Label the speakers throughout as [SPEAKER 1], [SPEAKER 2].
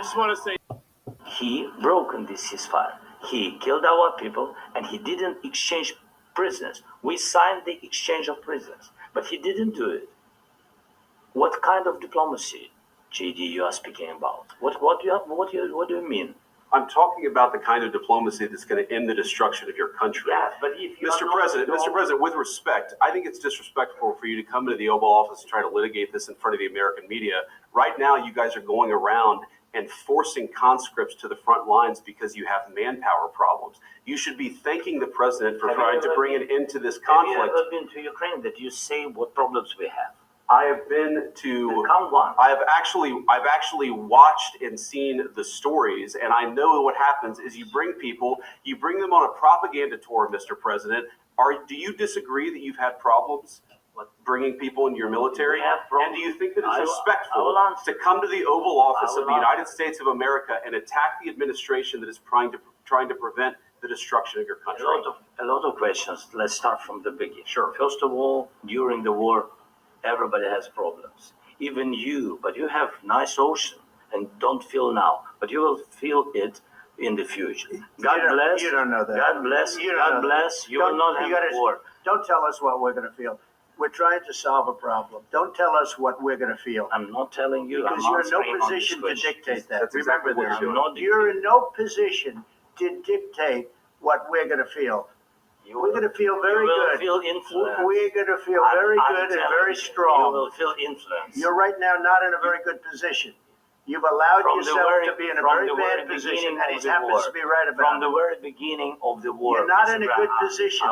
[SPEAKER 1] just want to say
[SPEAKER 2] he broke this ceasefire. He killed our people, and he didn't exchange prisoners. We signed the exchange of prisoners, but he didn't do it. What kind of diplomacy, JD, you are speaking about? What do you mean?
[SPEAKER 3] I'm talking about the kind of diplomacy that's going to end the destruction of your country.
[SPEAKER 2] Yes, but if you
[SPEAKER 3] Mr. President, with respect, I think it's disrespectful for you to come into the Oval Office and try to litigate this in front of the American media. Right now, you guys are going around and forcing conscripts to the front lines because you have manpower problems. You should be thanking the president for trying to bring an end to this conflict.
[SPEAKER 2] Have you ever been to Ukraine that you say what problems we have?
[SPEAKER 3] I have been to.
[SPEAKER 2] Come on.
[SPEAKER 3] I've actually watched and seen the stories, and I know what happens is you bring them on a propaganda tour, Mr. President. Do you disagree that you've had problems bringing people into your military? And do you think that it's respectful to come to the Oval Office of the United States of America and attack the administration that is trying to prevent the destruction of your country?
[SPEAKER 2] A lot of questions. Let's start from the beginning.
[SPEAKER 3] Sure.
[SPEAKER 2] First of all, during the war, everybody has problems. Even you, but you have nice ocean and don't feel now, but you will feel it in the future. God bless.
[SPEAKER 4] You don't know that.
[SPEAKER 2] God bless. God bless. You will not have war.
[SPEAKER 4] Don't tell us what we're going to feel. We're trying to solve a problem. Don't tell us what we're going to feel.
[SPEAKER 2] I'm not telling you.
[SPEAKER 4] Because you're in no position to dictate that.
[SPEAKER 3] That's exactly what you're doing.
[SPEAKER 4] You're in no position to dictate what we're going to feel. We're going to feel very good.
[SPEAKER 2] Feel influence.
[SPEAKER 4] We're going to feel very good and very strong.
[SPEAKER 2] You will feel influence.
[SPEAKER 4] You're right now not in a very good position. You've allowed yourself to be in a very bad position, and he happens to be right about it.
[SPEAKER 2] From the very beginning of the war.
[SPEAKER 4] You're not in a good position.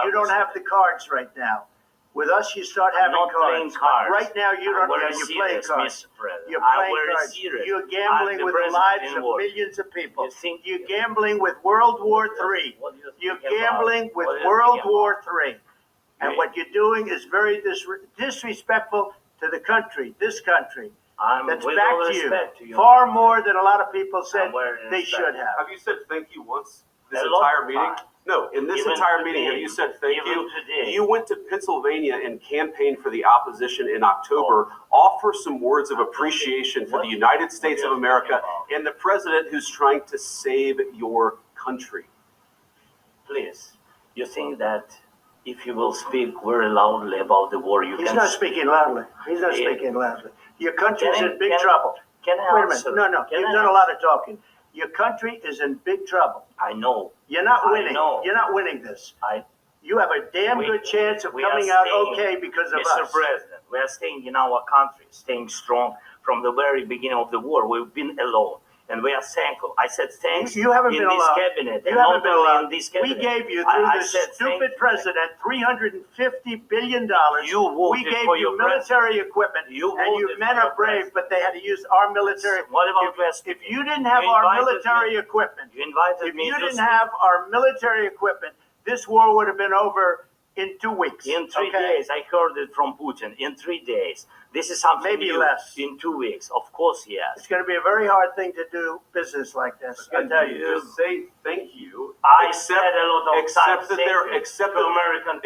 [SPEAKER 4] You don't have the cards right now. With us, you start having cards. Right now, you don't. You're playing cards. You're playing cards. You're gambling with the lives of millions of people. You're gambling with World War III. You're gambling with World War III. And what you're doing is very disrespectful to the country, this country. That's back to you. Far more than a lot of people said they should have.
[SPEAKER 3] Have you said thank you once this entire meeting? No, in this entire meeting, have you said thank you? You went to Pennsylvania and campaigned for the opposition in October. Offer some words of appreciation for the United States of America and the president who's trying to save your country.
[SPEAKER 2] Please, you think that if you will speak very loudly about the war, you can...
[SPEAKER 4] He's not speaking loudly. He's not speaking loudly. Your country's in big trouble.
[SPEAKER 2] Can I
[SPEAKER 4] Wait a minute. No. You've done a lot of talking. Your country is in big trouble.
[SPEAKER 2] I know.
[SPEAKER 4] You're not winning. You're not winning this. You have a damn good chance of coming out okay because of us.
[SPEAKER 2] Mr. President, we are staying in our country, staying strong from the very beginning of the war. We've been alone, and we are thankful. I said thanks
[SPEAKER 4] you haven't been
[SPEAKER 2] in this
[SPEAKER 4] allowed.
[SPEAKER 2] cabinet.
[SPEAKER 4] You haven't been allowed.
[SPEAKER 2] In this cabinet.
[SPEAKER 4] We gave you, through this stupid president, $350 billion. We gave you military equipment, and you men are brave, but they had to use our military.
[SPEAKER 2] What about
[SPEAKER 4] if you didn't have our military equipment, this war would have been over in 2 weeks.
[SPEAKER 2] In 3 days. I heard it from Putin. In 3 days. This is something
[SPEAKER 4] maybe less.
[SPEAKER 2] In 2 weeks. Of course, yes.
[SPEAKER 4] It's going to be a very hard thing to do business like this. I tell you.
[SPEAKER 3] Just say thank you.
[SPEAKER 2] I said a lot of times.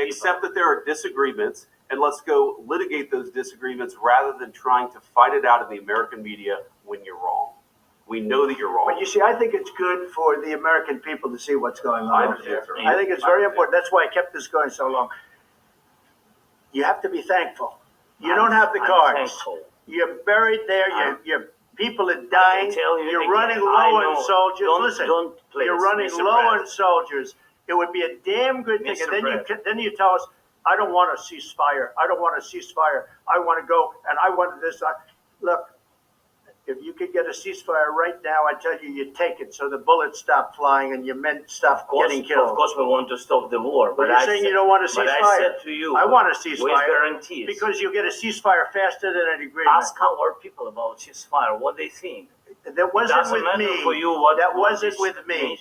[SPEAKER 3] Except that there are disagreements, and let's go litigate those disagreements rather than trying to fight it out in the American media when you're wrong. We know that you're wrong.
[SPEAKER 4] But you see, I think it's good for the American people to see what's going on. I think it's very important. That's why I kept this going so long. You have to be thankful. You don't have the cards. You're buried there. Your people are dying. You're running low on soldiers. Listen, you're running low on soldiers. It would be a damn good thing. And then you tell us, I don't want a ceasefire. I don't want a ceasefire. I want to go, and I want this. Look. If you could get a ceasefire right now, I tell you, you take it so the bullets stop flying and your men stop getting killed.
[SPEAKER 2] Of course, we want to stop the war.
[SPEAKER 4] But you're saying you don't want a ceasefire.
[SPEAKER 2] But I said to you,
[SPEAKER 4] I want a ceasefire.
[SPEAKER 2] With guarantees.
[SPEAKER 4] Because you get a ceasefire faster than an agreement.
[SPEAKER 2] Ask our people about ceasefire, what they think.
[SPEAKER 4] That wasn't with me. That wasn't with me.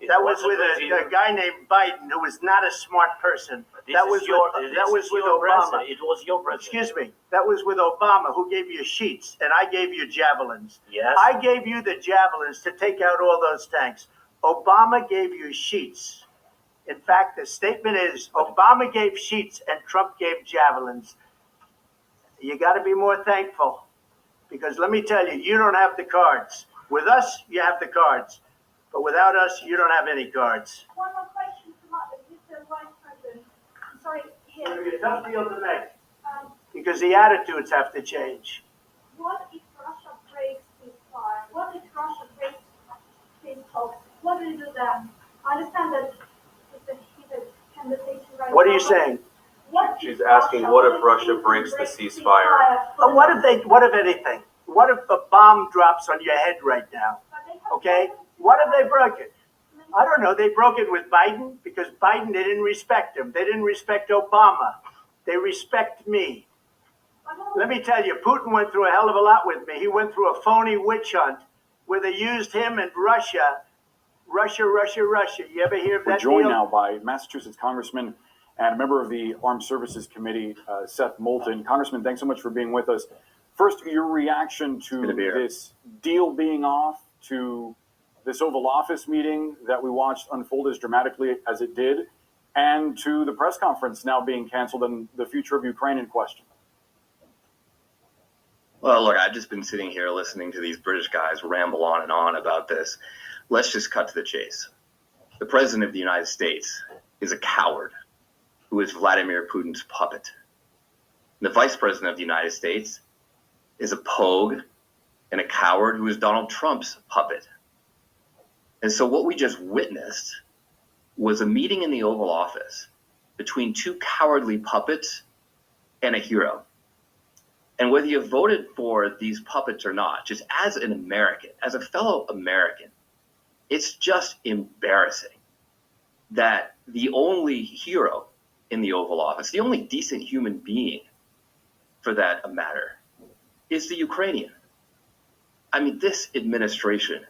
[SPEAKER 4] That was with a guy named Biden, who was not a smart person. That was with Obama.
[SPEAKER 2] It was your president.
[SPEAKER 4] Excuse me. That was with Obama, who gave you sheets, and I gave you javelins.
[SPEAKER 2] Yes.
[SPEAKER 4] I gave you the javelins to take out all those tanks. Obama gave you sheets. In fact, the statement is Obama gave sheets and Trump gave javelins. You got to be more thankful, because let me tell you, you don't have the cards. With us, you have the cards. But without us, you don't have any cards.
[SPEAKER 1] One more question to Mr. Vice President. I'm sorry,
[SPEAKER 4] It's going to
[SPEAKER 1] here.
[SPEAKER 4] be a tough deal to make because the attitudes have to change.
[SPEAKER 1] What if Russia breaks this fire? What if Russia breaks these talks? What do you do then? I understand that it's a heated conversation right
[SPEAKER 4] What are
[SPEAKER 1] now,
[SPEAKER 4] you saying?
[SPEAKER 1] What
[SPEAKER 3] She's
[SPEAKER 1] if
[SPEAKER 3] asking, what if Russia
[SPEAKER 1] Putin
[SPEAKER 3] breaks the ceasefire?
[SPEAKER 4] What if anything? What if a bomb drops on your head right now? Okay? What if they broke it? I don't know. They broke it with Biden because Biden, they didn't respect him. They didn't respect Obama. They respect me. Let me tell you, Putin went through a hell of a lot with me. He went through a phony witch hunt where they used him and Russia. Russia. You ever hear of
[SPEAKER 5] We're
[SPEAKER 4] that
[SPEAKER 5] joined
[SPEAKER 4] deal?
[SPEAKER 5] now by Massachusetts Congressman and a member of the Armed Services Committee, Seth Moulton. Congressman, thanks so much for being with us. First, your reaction to this deal being off, to this Oval Office meeting that we watched unfold as dramatically as it did, and to the press conference now being canceled and the future of Ukraine in question.
[SPEAKER 6] Well, look, I've just been sitting here listening to these British guys ramble on and on about this. Let's just cut to the chase. The President of the United States is a coward who is Vladimir Putin's puppet. The Vice President of the United States is a pogue and a coward who is Donald Trump's puppet. And so what we just witnessed was a meeting in the Oval Office between two cowardly puppets and a hero. And whether you voted for these puppets or not, just as an American, as a fellow American, it's just embarrassing that the only hero in the Oval Office, the only decent human being for that matter, is the Ukrainian. I mean, this administration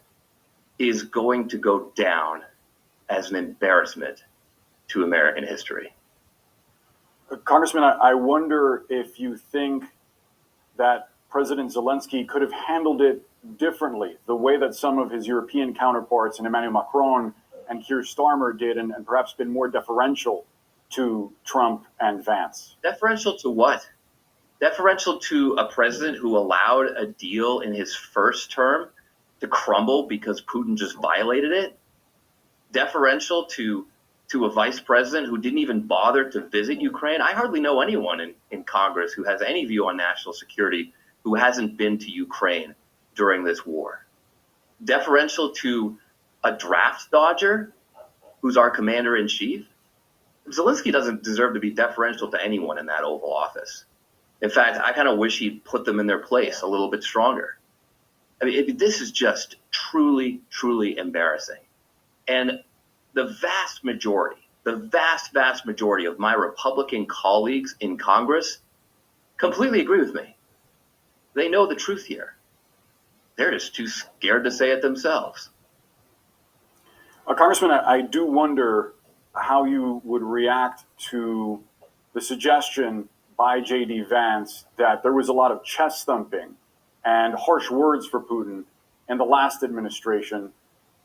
[SPEAKER 6] is going to go down as an embarrassment to American history.
[SPEAKER 5] Congressman, I wonder if you think that President Zelensky could have handled it differently, the way that some of his European counterparts and Emmanuel Macron and Keir Starmer did, and perhaps been more deferential to Trump and Vance.
[SPEAKER 6] Deferential to what? Deferential to a president who allowed a deal in his first term to crumble because Putin just violated it? Deferential to a vice president who didn't even bother to visit Ukraine? I hardly know anyone in Congress who has any view on national security who hasn't been to Ukraine during this war. Deferential to a draft dodger who's our commander-in-chief? Zelensky doesn't deserve to be deferential to anyone in that Oval Office. In fact, I kind of wish he'd put them in their place a little bit stronger. I mean, this is just truly, truly embarrassing. And the vast majority of my Republican colleagues in Congress completely agree with me. They know the truth here. They're just too scared to say it themselves.
[SPEAKER 5] Congressman, I do wonder how you would react to the suggestion by J.D. Vance that there was a lot of chest thumping and harsh words for Putin in the last administration,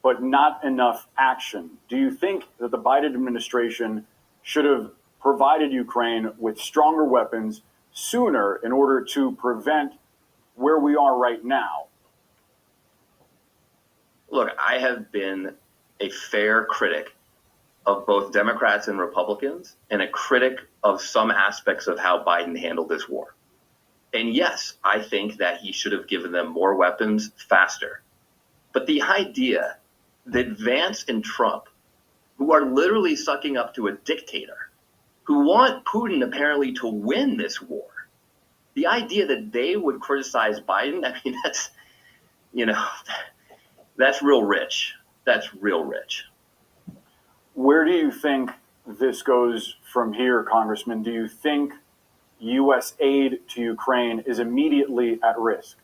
[SPEAKER 5] but not enough action. Do you think that the Biden administration should have provided Ukraine with stronger weapons sooner in order to prevent where we are right now?
[SPEAKER 6] Look, I have been a fair critic of both Democrats and Republicans and a critic of some aspects of how Biden handled this war. And yes, I think that he should have given them more weapons faster. But the idea that Vance and Trump, who are literally sucking up to a dictator, who want Putin apparently to win this war, the idea that they would criticize Biden, I mean, that's real rich. That's real rich.
[SPEAKER 5] Where do you think this goes from here, Congressman? Do you think U.S. aid to Ukraine is immediately at risk?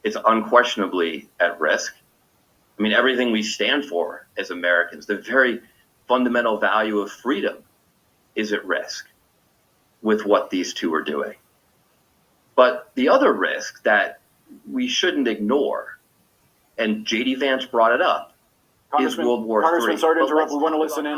[SPEAKER 6] It's unquestionably at risk. I mean, everything we stand for as Americans, the very fundamental value of freedom, is at risk with what these two are doing. But the other risk that we shouldn't ignore, and J.D. Vance brought it up, is World War III.
[SPEAKER 5] Congressman, sorry to interrupt. We want to listen in.